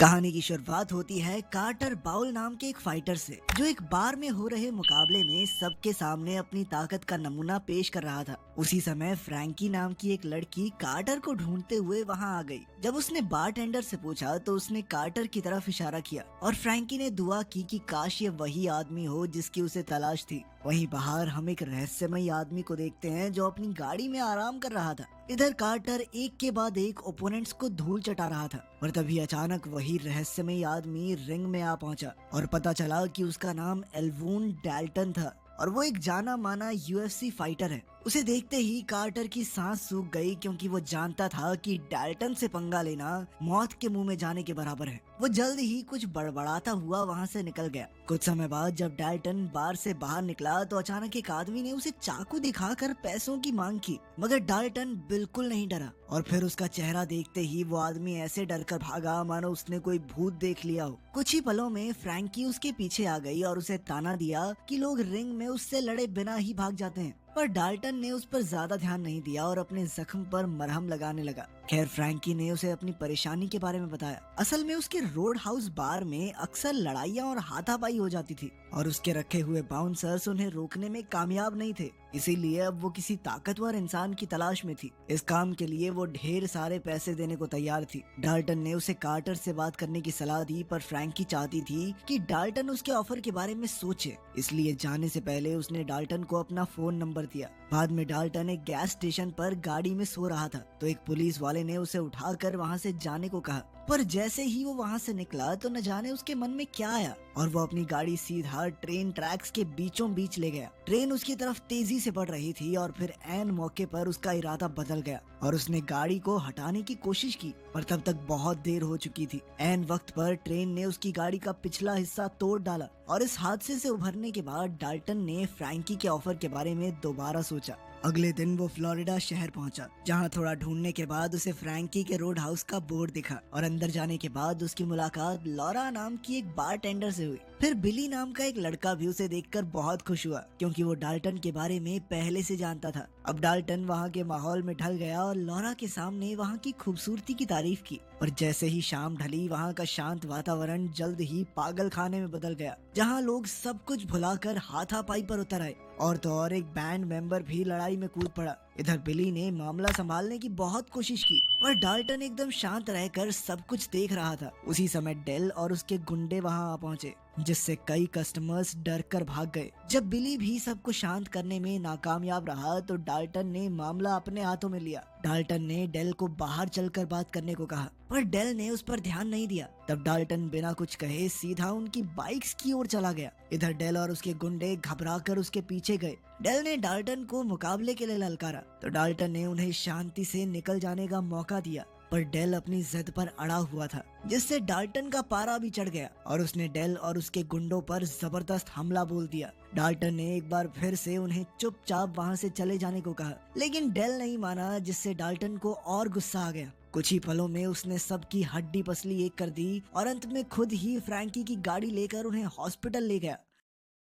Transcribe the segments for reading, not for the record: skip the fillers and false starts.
कहानी की शुरुआत होती है कार्टर बाउल नाम के एक फाइटर से, जो एक बार में हो रहे मुकाबले में सबके सामने अपनी ताकत का नमूना पेश कर रहा था। उसी समय फ्रैंकी नाम की एक लड़की कार्टर को ढूंढते हुए वहां आ गई। जब उसने बारटेंडर से पूछा तो उसने कार्टर की तरफ इशारा किया और फ्रैंकी ने दुआ की कि काश ये वही आदमी हो जिसकी उसे तलाश थी। वहीं बाहर हम एक रहस्यमयी आदमी को देखते हैं जो अपनी गाड़ी में आराम कर रहा था। इधर कार्टर एक के बाद एक ओपोनेंट्स को धूल चटा रहा था और तभी अचानक वही रहस्यमयी आदमी रिंग में आ पहुंचा और पता चला कि उसका नाम एल्वून डैल्टन था और वो एक जाना माना यूएफसी फाइटर है। उसे देखते ही कार्टर की सांस सूख गई, क्योंकि वो जानता था कि डैल्टन से पंगा लेना मौत के मुंह में जाने के बराबर है। वो जल्द ही कुछ बड़बड़ाता हुआ वहां से निकल गया। कुछ समय बाद जब डैल्टन बार से बाहर निकला तो अचानक एक आदमी ने उसे चाकू दिखाकर पैसों की मांग की, मगर डैल्टन बिल्कुल नहीं डरा और फिर उसका चेहरा देखते ही वो आदमी ऐसे डर कर भागा मानो उसने कोई भूत देख लिया हो। कुछ ही पलों में फ्रैंकी उसके पीछे आ गई और उसे ताना दिया कि लोग रिंग में उससे लड़े बिना ही भाग जाते हैं, पर डाल्टन ने उस पर ज्यादा ध्यान नहीं दिया और अपने जख्म पर मरहम लगाने लगा। खैर, फ्रैंकी ने उसे अपनी परेशानी के बारे में बताया। असल में उसके रोड हाउस बार में अक्सर लड़ाइयाँ और हाथापाई हो जाती थी और उसके रखे हुए बाउंसर्स उन्हें रोकने में कामयाब नहीं थे। इसीलिए अब वो किसी ताकतवर इंसान की तलाश में थी। इस काम के लिए वो ढेर सारे पैसे देने को तैयार थी। डाल्टन ने उसे कार्टर से बात करने की सलाह दी, पर फ्रैंकी चाहती थी कि डाल्टन उसके ऑफर के बारे में सोचे, इसलिए जाने से पहले उसने डाल्टन को अपना फोन नंबर दिया। बाद में डाल्टन एक गैस स्टेशन पर गाड़ी में सो रहा था तो एक पुलिस वाले ने उसे उठाकर वहां से जाने को कहा, पर जैसे ही वो वहां से निकला तो न जाने उसके मन में क्या आया और वो अपनी गाड़ी सीधा ट्रेन ट्रैक्स के बीचों बीच ले गया। ट्रेन उसकी तरफ तेजी से बढ़ रही थी और फिर ऐन मौके पर उसका इरादा बदल गया और उसने गाड़ी को हटाने की कोशिश की, पर तब तक बहुत देर हो चुकी थी। ऐन वक्त पर ट्रेन ने उसकी गाड़ी का पिछला हिस्सा तोड़ डाला और इस हादसे से उभरने के बाद डाल्टन ने फ्रैंकी के ऑफर के बारे में दोबारा सोचा। अगले दिन वो फ्लोरिडा शहर पहुंचा, जहां थोड़ा ढूंढने के बाद उसे फ्रैंकी के रोड हाउस का बोर्ड दिखा और अंदर जाने के बाद उसकी मुलाकात लॉरा नाम की एक बारटेंडर से हुई। फिर बिली नाम का एक लड़का भी उसे देखकर बहुत खुश हुआ, क्योंकि वो डाल्टन के बारे में पहले से जानता था। अब डाल्टन वहां के माहौल में ढल गया और लॉरा के सामने वहां की खूबसूरती की तारीफ की। और जैसे ही शाम ढली वहां का शांत वातावरण जल्द ही पागल खाने में बदल गया, जहां लोग सब कुछ भुलाकर हाथापाई पर उतर आए और तो और एक बैंड मेंबर भी लड़ाई में कूद पड़ा। इधर बिली ने मामला संभालने की बहुत कोशिश की, पर डाल्टन एकदम शांत रहकर सब कुछ देख रहा था। उसी समय डेल और उसके गुंडे वहां आ पहुंचे, जिससे कई कस्टमर्स डर कर भाग गए। जब बिली भी सबको शांत करने में नाकामयाब रहा तो डाल्टन ने मामला अपने हाथों में लिया। डाल्टन ने डेल को बाहर चलकर बात करने को कहा, पर डेल ने उस पर ध्यान नहीं दिया। तब डाल्टन बिना कुछ कहे सीधा उनकी बाइक्स की ओर चला गया। इधर डेल और उसके गुंडे घबराकर उसके पीछे गए। डेल ने डाल्टन को मुकाबले के लिए ललकारा तो डाल्टन ने उन्हें शांति से निकल जाने का मौका दिया, पर डेल अपनी जिद पर अड़ा हुआ था, जिससे डाल्टन का पारा भी चढ़ गया और उसने डेल और उसके गुंडों पर जबरदस्त हमला बोल दिया। डाल्टन ने एक बार फिर से उन्हें चुपचाप वहां से चले जाने को कहा, लेकिन डेल नहीं माना, जिससे डाल्टन को और गुस्सा आ गया। कुछ ही पलों में उसने सबकी हड्डी पसली एक कर दी और अंत में खुद ही फ्रैंकी की गाड़ी लेकर उन्हें हॉस्पिटल ले गया।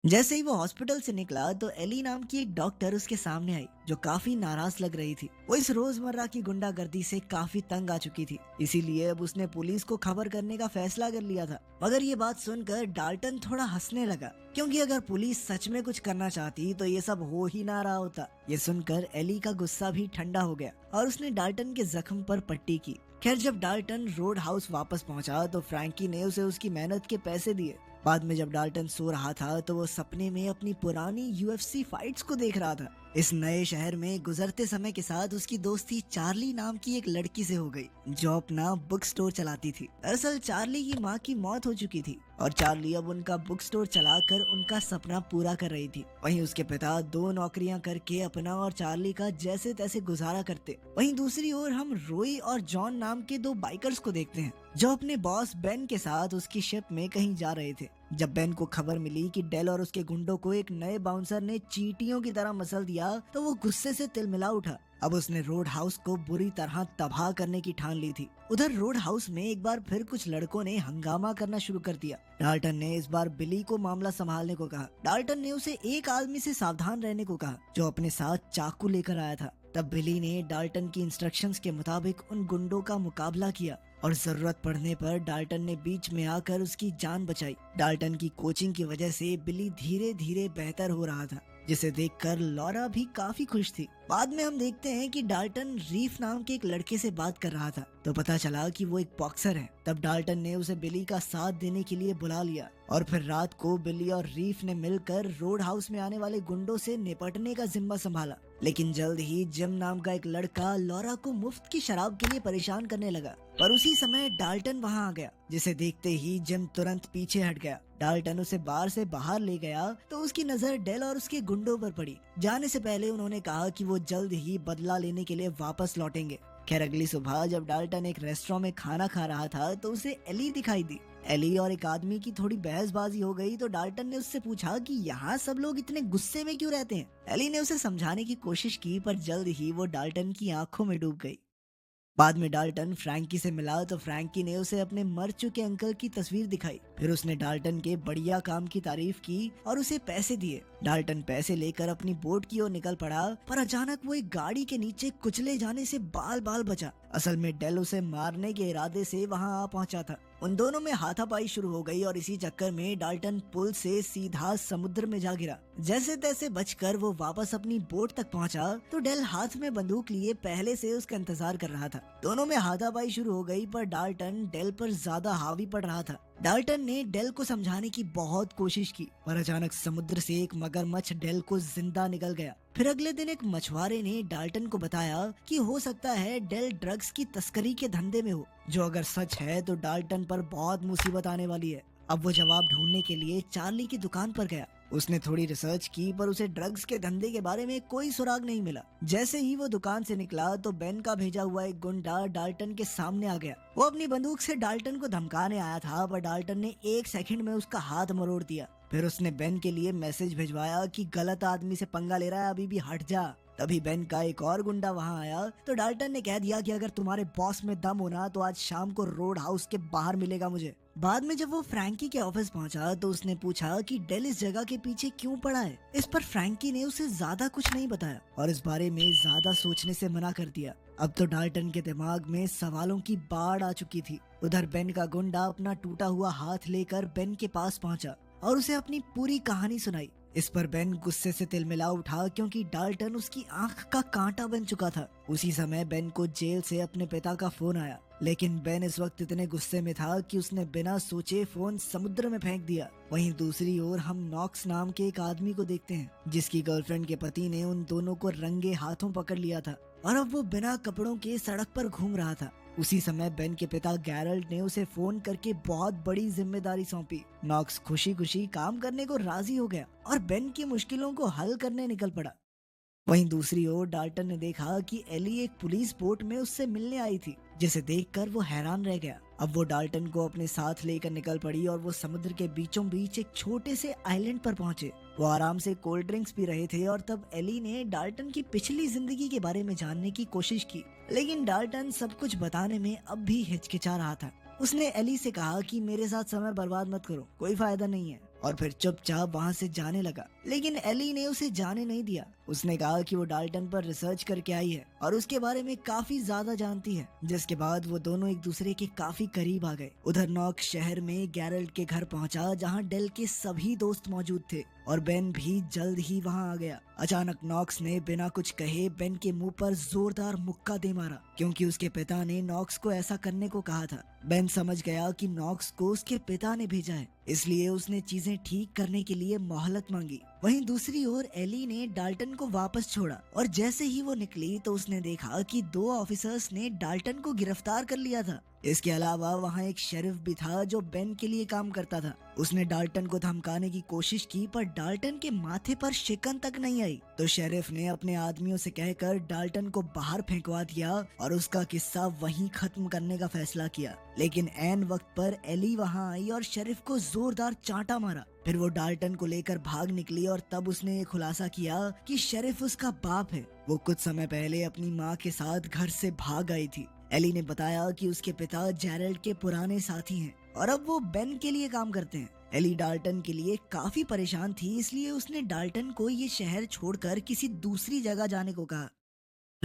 जैसे ही वो हॉस्पिटल से निकला तो एली नाम की एक डॉक्टर उसके सामने आई, जो काफी नाराज लग रही थी। वो इस रोजमर्रा की गुंडागर्दी से काफी तंग आ चुकी थी, इसीलिए अब उसने पुलिस को खबर करने का फैसला कर लिया था। मगर ये बात सुनकर डाल्टन थोड़ा हंसने लगा, क्योंकि अगर पुलिस सच में कुछ करना चाहती तो ये सब हो ही ना रहा होता। ये सुनकर एली का गुस्सा भी ठंडा हो गया और उसने डाल्टन के जख्म पर पट्टी की। खैर, जब डाल्टन रोड हाउस वापस पहुंचा तो फ्रैंकी ने उसे उसकी मेहनत के पैसे दिए। बाद में जब डाल्टन सो रहा था तो वो सपने में अपनी पुरानी यूएफसी फाइट्स को देख रहा था। इस नए शहर में गुजरते समय के साथ उसकी दोस्ती चार्ली नाम की एक लड़की से हो गई, जो अपना बुक स्टोर चलाती थी। दरअसल चार्ली की माँ की मौत हो चुकी थी और चार्ली अब उनका बुक स्टोर चलाकर उनका सपना पूरा कर रही थी। वहीं उसके पिता 2 नौकरियां करके अपना और चार्ली का जैसे तैसे गुजारा करते। वहीं दूसरी ओर हम रोई और जॉन नाम के 2 बाइकर्स को देखते हैं, जो अपने बॉस बेन के साथ उसकी शिप में कहीं जा रहे थे। जब बेन को खबर मिली कि डेल और उसके गुंडों को एक नए बाउंसर ने चींटियों की तरह मसल दिया तो वो गुस्से से तिलमिला उठा। अब उसने रोड हाउस को बुरी तरह तबाह करने की ठान ली थी। उधर रोड हाउस में एक बार फिर कुछ लड़कों ने हंगामा करना शुरू कर दिया। डाल्टन ने इस बार बिली को मामला संभालने को कहा। डाल्टन ने उसे एक आदमी से सावधान रहने को कहा, जो अपने साथ चाकू लेकर आया था। तब बिली ने डाल्टन की इंस्ट्रक्शंस के मुताबिक उन गुंडों का मुकाबला किया और जरूरत पड़ने पर डाल्टन ने बीच में आकर उसकी जान बचाई। डाल्टन की कोचिंग की वजह से बिली धीरे धीरे बेहतर हो रहा था, जिसे देखकर लॉरा भी काफी खुश थी। बाद में हम देखते हैं कि डाल्टन रीफ नाम के एक लड़के से बात कर रहा था, तो पता चला कि वो एक बॉक्सर है। तब डाल्टन ने उसे बिली का साथ देने के लिए बुला लिया और फिर रात को बिली और रीफ ने मिलकर रोड हाउस में आने वाले गुंडों से निपटने का जिम्मा संभाला। लेकिन जल्द ही जिम नाम का एक लड़का लॉरा को मुफ्त की शराब के लिए परेशान करने लगा, पर उसी समय डाल्टन वहां आ गया, जिसे देखते ही जिम तुरंत पीछे हट गया। डाल्टन उसे बार से बाहर ले गया तो उसकी नजर डेल और उसके गुंडों पर पड़ी। जाने से पहले उन्होंने कहा कि वो जल्द ही बदला लेने के लिए वापस लौटेंगे। खैर अगली सुबह जब डाल्टन एक रेस्टोरेंट में खाना खा रहा था तो उसे एली दिखाई दी। एली और एक आदमी की थोड़ी बहसबाजी हो गई तो डाल्टन ने उससे पूछा कि यहाँ सब लोग इतने गुस्से में क्यों रहते हैं। एली ने उसे समझाने की कोशिश की, पर जल्द ही वो डाल्टन की आंखों में डूब गई। बाद में डाल्टन फ्रैंकी से मिला तो फ्रैंकी ने उसे अपने मर चुके अंकल की तस्वीर दिखाई। फिर उसने डाल्टन के बढ़िया काम की तारीफ की और उसे पैसे दिए। डाल्टन पैसे लेकर अपनी बोट की ओर निकल पड़ा, पर अचानक वो एक गाड़ी के नीचे कुचले जाने से बाल बाल बचा। असल में डेल उसे मारने के इरादे से वहां आ पहुंचा था। उन दोनों में हाथापाई शुरू हो गई और इसी चक्कर में डाल्टन पुल से सीधा समुद्र में जा गिरा। जैसे तैसे बचकर वो वापस अपनी बोट तक पहुंचा तो डेल हाथ में बंदूक लिए पहले से उसका इंतजार कर रहा था। दोनों में हाथापाई शुरू हो गई, पर डाल्टन डेल पर ज्यादा हावी पड़ रहा था। डाल्टन ने डेल को समझाने की बहुत कोशिश की, पर अचानक समुद्र से एक मगरमच्छ डेल को जिंदा निकल गया। फिर अगले दिन एक मछुआरे ने डाल्टन को बताया कि हो सकता है डेल ड्रग्स की तस्करी के धंधे में हो, जो अगर सच है तो डाल्टन पर बहुत मुसीबत आने वाली है। अब वो जवाब ढूंढने के लिए चार्ली की दुकान पर गया। उसने थोड़ी रिसर्च की, पर उसे ड्रग्स के धंधे के बारे में कोई सुराग नहीं मिला। जैसे ही वो दुकान से निकला तो बेन का भेजा हुआ एक गुंडा डाल्टन के सामने आ गया। वो अपनी बंदूक से डाल्टन को धमकाने आया था, पर डाल्टन ने 1 सेकंड में उसका हाथ मरोड़ दिया। फिर उसने बेन के लिए मैसेज भिजवाया कि गलत आदमी से पंगा ले रहा है, अभी भी हट जा। तभी बेन का एक और गुंडा वहां आया तो डाल्टन ने कह दिया कि अगर तुम्हारे बॉस में दम होना तो आज शाम को रोड हाउस के बाहर मिलेगा मुझे। बाद में जब वो फ्रैंकी के ऑफिस पहुंचा तो उसने पूछा कि डेल इस जगह के पीछे क्यों पड़ा है। इस पर फ्रैंकी ने उसे ज्यादा कुछ नहीं बताया और इस बारे में ज्यादा सोचने से मना कर दिया। अब तो डाल्टन के दिमाग में सवालों की बाढ़ आ चुकी थी। उधर बेन का गुंडा अपना टूटा हुआ हाथ लेकर बेन के पास पहुंचा और उसे अपनी पूरी कहानी सुनाई। इस पर बेन गुस्से से तिलमिला उठा, क्योंकि डाल्टन उसकी आंख का कांटा बन चुका था। उसी समय बेन को जेल से अपने पिता का फोन आया, लेकिन बेन इस वक्त इतने गुस्से में था कि उसने बिना सोचे फोन समुद्र में फेंक दिया। वहीं दूसरी ओर हम नॉक्स नाम के एक आदमी को देखते हैं, जिसकी गर्लफ्रेंड के पति ने उन दोनों को रंगे हाथों पकड़ लिया था और अब वो बिना कपड़ों के सड़क पर घूम रहा था। उसी समय बेन के पिता गैरल्ट ने उसे फोन करके बहुत बड़ी जिम्मेदारी सौंपी। नॉक्स खुशी खुशी काम करने को राजी हो गया और बेन की मुश्किलों को हल करने निकल पड़ा। वहीं दूसरी ओर डाल्टन ने देखा कि एली एक पुलिस बोट में उससे मिलने आई थी, जिसे देखकर वो हैरान रह गया। अब वो डाल्टन को अपने साथ लेकर निकल पड़ी और वो समुद्र के बीचों बीच एक छोटे से आइलैंड पर पहुंचे। वो आराम से कोल्ड ड्रिंक्स पी रहे थे और तब एली ने डाल्टन की पिछली जिंदगी के बारे में जानने की कोशिश की, लेकिन डाल्टन सब कुछ बताने में अब भी हिचकिचा रहा था। उसने एली से कहा कि मेरे साथ समय बर्बाद मत करो, कोई फायदा नहीं है, और फिर चुपचाप वहां से जाने लगा। लेकिन एली ने उसे जाने नहीं दिया। उसने कहा कि वो डाल्टन पर रिसर्च करके आई है और उसके बारे में काफी ज्यादा जानती है, जिसके बाद वो दोनों एक दूसरे के काफी करीब आ गए। उधर नॉक्स शहर में गैरल्ट के घर पहुंचा, जहां डेल के सभी दोस्त मौजूद थे और बेन भी जल्द ही वहां आ गया। अचानक नॉक्स ने बिना कुछ कहे बेन के मुंह पर जोरदार मुक्का दे मारा, क्योंकि उसके पिता ने नॉक्स को ऐसा करने को कहा था। बेन समझ गया कि नॉक्स को उसके पिता ने भेजा है, इसलिए उसने चीजें ठीक करने के लिए मोहलत मांगी। वहीं दूसरी ओर एली ने डाल्टन को वापस छोड़ा और जैसे ही वो निकली तो उसने देखा कि 2 ऑफिसर्स ने डाल्टन को गिरफ्तार कर लिया था। इसके अलावा वहाँ एक शेरिफ भी था जो बेन के लिए काम करता था। उसने डाल्टन को धमकाने की कोशिश की, पर डाल्टन के माथे पर शिकन तक नहीं आई, तो शेरिफ ने अपने आदमियों से कहकर डाल्टन को बाहर फेंकवा दिया और उसका किस्सा वहीं खत्म करने का फैसला किया। लेकिन ऐन वक्त पर एली वहाँ आई और शेरिफ को जोरदार चांटा मारा। फिर वो डाल्टन को लेकर भाग निकली और तब उसने ये खुलासा किया कि शेरिफ उसका बाप है। वो कुछ समय पहले अपनी माँ के साथ घर से भाग आई थी। एली ने बताया कि उसके पिता जेरल्ड के पुराने साथी हैं और अब वो बेन के लिए काम करते हैं। एली डाल्टन के लिए काफी परेशान थी, इसलिए उसने डाल्टन को ये शहर छोड़कर किसी दूसरी जगह जाने को कहा।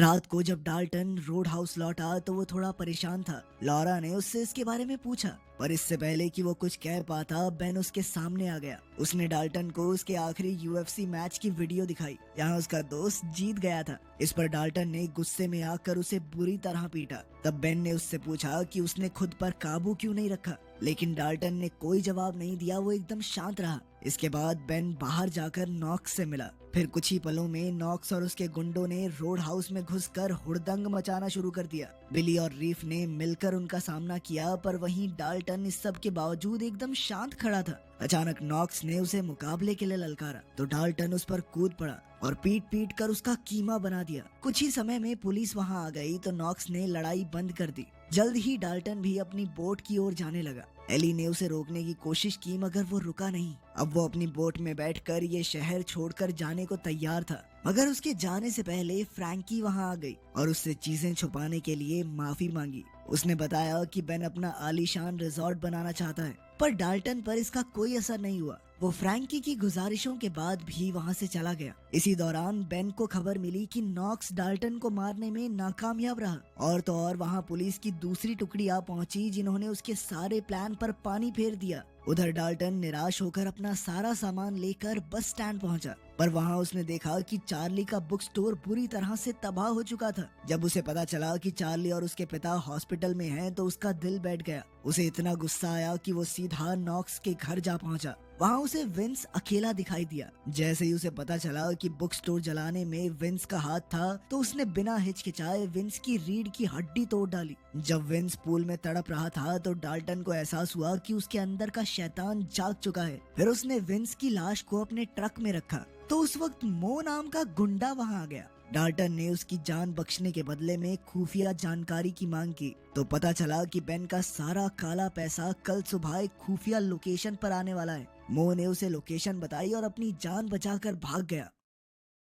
रात को जब डाल्टन रोड हाउस लौटा तो वो थोड़ा परेशान था। लॉरा ने उससे इसके बारे में पूछा, पर इससे पहले कि वो कुछ कह पाता बेन उसके सामने आ गया। उसने डाल्टन को उसके आखिरी यूएफसी मैच की वीडियो दिखाई, जहां उसका दोस्त जीत गया था। इस पर डाल्टन ने गुस्से में आकर उसे बुरी तरह पीटा। तब बेन ने उससे पूछा कि उसने खुद पर काबू क्यों नहीं रखा, लेकिन डाल्टन ने कोई जवाब नहीं दिया। वो एकदम शांत रहा। इसके बाद बेन बाहर जाकर नॉक्स से मिला। फिर कुछ ही पलों में नॉक्स और उसके गुंडों ने रोड हाउस में घुसकर हुड़दंग मचाना शुरू कर दिया। बिली और रीफ ने मिलकर उनका सामना किया, पर वहीं डाल्टन इस सब के बावजूद एकदम शांत खड़ा था। अचानक नॉक्स ने उसे मुकाबले के लिए ललकारा तो डाल्टन उस पर कूद पड़ा और पीट पीट कर उसका कीमा बना दिया। कुछ ही समय में पुलिस वहां आ गई तो नॉक्स ने लड़ाई बंद कर दी। जल्द ही डाल्टन भी अपनी बोट की ओर जाने लगा। एली ने उसे रोकने की कोशिश की, मगर वो रुका नहीं। अब वो अपनी बोट में बैठकर ये शहर छोड़कर जाने को तैयार था, मगर उसके जाने से पहले फ्रैंकी वहां आ गई और उससे चीजें छुपाने के लिए माफी मांगी। उसने बताया कि बेन अपना आलीशान रिजॉर्ट बनाना चाहता है, पर डाल्टन पर इसका कोई असर नहीं हुआ। वो फ्रैंकी की गुजारिशों के बाद भी वहां से चला गया। इसी दौरान बेन को खबर मिली कि नॉक्स डाल्टन को मारने में नाकामयाब रहा। और तो और वहां पुलिस की दूसरी टुकड़ी आ पहुंची, जिन्होंने उसके सारे प्लान पर पानी फेर दिया। उधर डाल्टन निराश होकर अपना सारा सामान लेकर बस स्टैंड पहुंचा, पर वहां उसने देखा कि चार्ली का बुक स्टोर बुरी तरह से तबाह हो चुका था। जब उसे पता चला कि चार्ली और उसके पिता हॉस्पिटल में हैं, तो उसका दिल बैठ गया। उसे इतना गुस्सा आया कि वो सीधा नॉक्स के घर जा पहुंचा। वहां उसे विंस अकेला दिखाई दिया। जैसे ही उसे पता चला कि बुक स्टोर जलाने में विंस का हाथ था, तो उसने बिना हिचकिचाए विंस की रीढ़ की हड्डी तोड़ डाली। जब विंस पूल में तड़प रहा था तो डाल्टन को एहसास हुआ कि उसके अंदर का शैतान जाग चुका है। फिर उसने विंस की लाश को अपने ट्रक में रखा, तो उस वक्त मो नाम का गुंडा वहां आ गया। डाल्टन ने उसकी जान बख्शने के बदले में खुफिया जानकारी की मांग की, तो पता चला कि बेन का सारा काला पैसा कल सुबह एक खुफिया लोकेशन पर आने वाला है। मो ने उसे लोकेशन बताई और अपनी जान बचाकर भाग गया।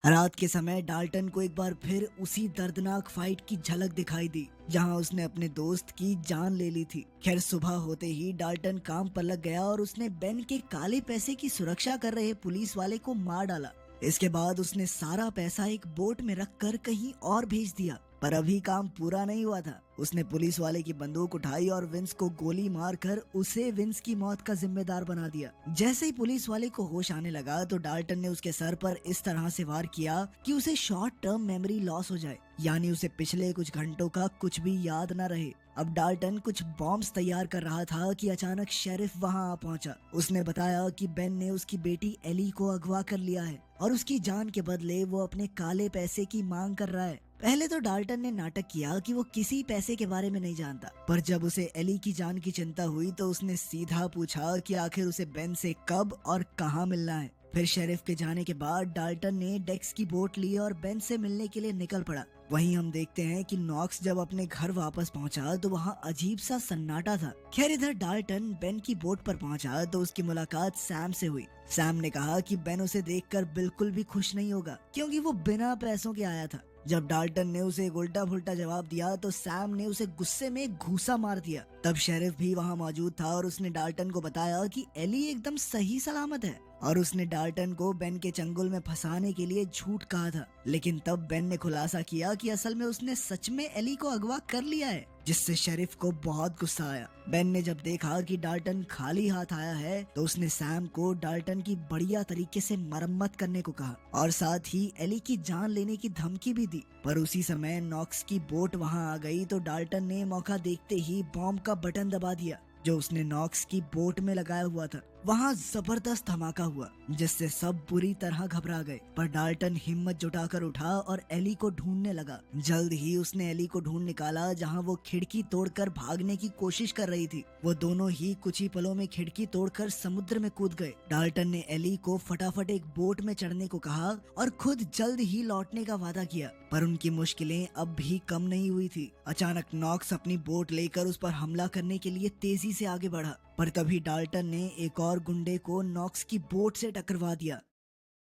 रात के समय डाल्टन को एक बार फिर उसी दर्दनाक फाइट की झलक दिखाई दी, जहां उसने अपने दोस्त की जान ले ली थी। खैर सुबह होते ही डाल्टन काम पर लग गया और उसने बेन के काले पैसे की सुरक्षा कर रहे पुलिस वाले को मार डाला। इसके बाद उसने सारा पैसा एक बोट में रखकर कहीं और भेज दिया, पर अभी काम पूरा नहीं हुआ था। उसने पुलिस वाले की बंदूक उठाई और विंस को गोली मारकर उसे विंस की मौत का जिम्मेदार बना दिया। जैसे ही पुलिस वाले को होश आने लगा तो डाल्टन ने उसके सर पर इस तरह से वार किया कि उसे शॉर्ट टर्म मेमोरी लॉस हो जाए, यानी उसे पिछले कुछ घंटों का कुछ भी याद न रहे। अब डाल्टन कुछ बॉम्ब्स तैयार कर रहा था कि अचानक शेरिफ वहां आ पहुंचा। उसने बताया कि बेन ने उसकी बेटी एली को अगवा कर लिया है और उसकी जान के बदले वो अपने काले पैसे की मांग कर रहा है। पहले तो डाल्टन ने नाटक किया कि वो किसी पैसे के बारे में नहीं जानता, पर जब उसे एली की जान की चिंता हुई तो उसने सीधा पूछा कि आखिर उसे बेन से कब और कहां मिलना है। फिर शेरिफ के जाने के बाद डाल्टन ने डेक्स की बोट ली और बेन से मिलने के लिए निकल पड़ा। वहीं हम देखते हैं कि नॉक्स जब अपने घर वापस पहुंचा तो वहां अजीब सा सन्नाटा था। खैर इधर डाल्टन बेन की बोट पर पहुंचा तो उसकी मुलाकात सैम से हुई। सैम ने कहा कि बेन उसे देखकर बिल्कुल भी खुश नहीं होगा, क्योंकि वो बिना पैसों के आया था। जब डाल्टन ने उसे एक उल्टा फुल्टा जवाब दिया तो सैम ने उसे गुस्से में एक घूसा मार दिया। तब शेरिफ भी वहां मौजूद था और उसने डाल्टन को बताया कि एली एकदम सही सलामत है और उसने डाल्टन को बेन के चंगुल में फंसाने के लिए झूठ कहा था। लेकिन तब बेन ने खुलासा किया कि असल में उसने सच में एली को अगवा कर लिया है, जिससे शेरिफ को बहुत गुस्सा आया। बेन ने जब देखा कि डाल्टन खाली हाथ आया है तो उसने सैम को डाल्टन की बढ़िया तरीके से मरम्मत करने को कहा और साथ ही एली की जान लेने की धमकी भी दी। पर उसी समय नॉक्स की बोट वहां आ गई तो डाल्टन ने मौका देखते ही बॉम्ब का बटन दबा दिया जो उसने नॉक्स की बोट में लगाया हुआ था। वहां जबरदस्त धमाका हुआ जिससे सब बुरी तरह घबरा गए, पर डाल्टन हिम्मत जुटाकर उठा और एली को ढूंढने लगा। जल्द ही उसने एली को ढूंढ निकाला, जहां वो खिड़की तोड़कर भागने की कोशिश कर रही थी। वो दोनों ही कुछ ही पलों में खिड़की तोड़कर समुद्र में कूद गए। डाल्टन ने एली को फटाफट एक बोट में चढ़ने को कहा और खुद जल्द ही लौटने का वादा किया, पर उनकी मुश्किलें अब भी कम नहीं हुई थी। अचानक नॉक्स अपनी बोट लेकर उस पर हमला करने के लिए तेजी से आगे बढ़ा, पर तभी डाल्टन ने एक और गुंडे को नॉक्स की बोट से टकरवा दिया।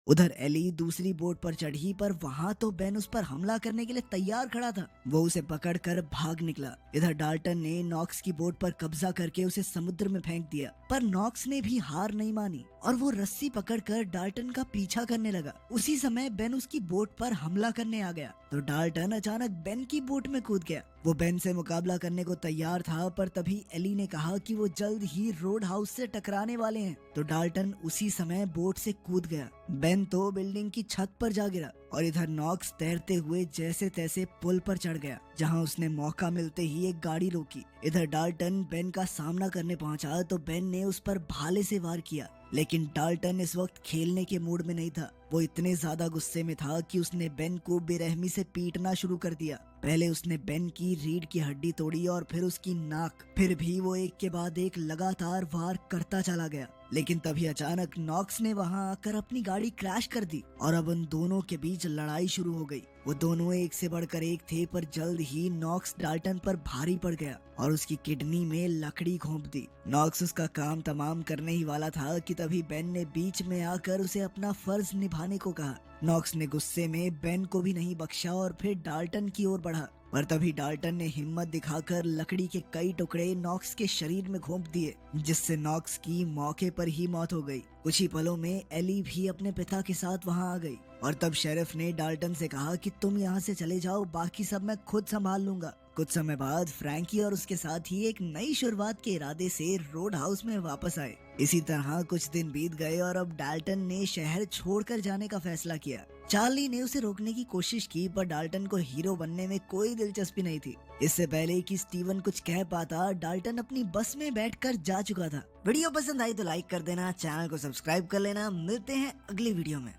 उधर एली दूसरी बोट पर चढ़ी, पर वहाँ तो बेन उस पर हमला करने के लिए तैयार खड़ा था। वो उसे पकड़कर भाग निकला। इधर डाल्टन ने नॉक्स की बोट पर कब्जा करके उसे समुद्र में फेंक दिया, पर नॉक्स ने भी हार नहीं मानी और वो रस्सी पकड़कर डाल्टन का पीछा करने लगा। उसी समय बेन उसकी बोट पर हमला करने आ गया तो डाल्टन अचानक बेन की बोट में कूद गया। वो बेन से मुकाबला करने को तैयार था, पर तभी एली ने कहा कि वो जल्द ही रोड हाउस से टकराने वाले हैं, तो डाल्टन उसी समय बोट से कूद गया। बेन तो बिल्डिंग की छत पर जा गिरा और इधर नॉक्स तैरते हुए जैसे तैसे पुल पर चढ़ गया, जहां उसने मौका मिलते ही एक गाड़ी रोकी। इधर डाल्टन बेन का सामना करने पहुंचा तो बेन ने उस पर भाले से वार किया, लेकिन डाल्टन इस वक्त खेलने के मूड में नहीं था। वो इतने ज्यादा गुस्से में था कि उसने बेन को बेरहमी से पीटना शुरू कर दिया। पहले उसने बेन की रीढ़ की हड्डी तोड़ी और फिर उसकी नाक। फिर भी वो एक के बाद एक लगातार वार करता चला गया, लेकिन तभी अचानक नॉक्स ने वहां आकर अपनी गाड़ी क्रैश कर दी और अब उन दोनों के बीच लड़ाई शुरू हो गई। वो दोनों एक से बढ़कर एक थे, पर जल्द ही नॉक्स डाल्टन पर भारी पड़ गया और उसकी किडनी में लकड़ी घोंप दी। नॉक्स उसका काम तमाम करने ही वाला था कि तभी बेन ने बीच में आकर उसे अपना फर्ज निभाने को कहा। नॉक्स ने गुस्से में बेन को भी नहीं बख्शा और फिर डाल्टन की ओर बढ़ा, पर तभी डाल्टन ने हिम्मत दिखाकर लकड़ी के कई टुकड़े नॉक्स के शरीर में घोंप दिए, जिससे नॉक्स की मौके पर ही मौत हो गई। कुछ ही पलों में एली भी अपने पिता के साथ वहां आ गई और तब शेरिफ ने डाल्टन से कहा कि तुम यहाँ से चले जाओ, बाकी सब मैं खुद संभाल लूंगा। कुछ समय बाद फ्रैंकी और उसके साथ ही एक नई शुरुआत के इरादे से रोड हाउस में वापस आए। इसी तरह कुछ दिन बीत गए और अब डाल्टन ने शहर छोड़कर जाने का फैसला किया। चार्ली ने उसे रोकने की कोशिश की, पर डाल्टन को हीरो बनने में कोई दिलचस्पी नहीं थी। इससे पहले कि स्टीवन कुछ कह पाता, डाल्टन अपनी बस में बैठकर जा चुका था। वीडियो पसंद आई तो लाइक कर देना, चैनल को सब्सक्राइब कर लेना। मिलते हैं अगली वीडियो में।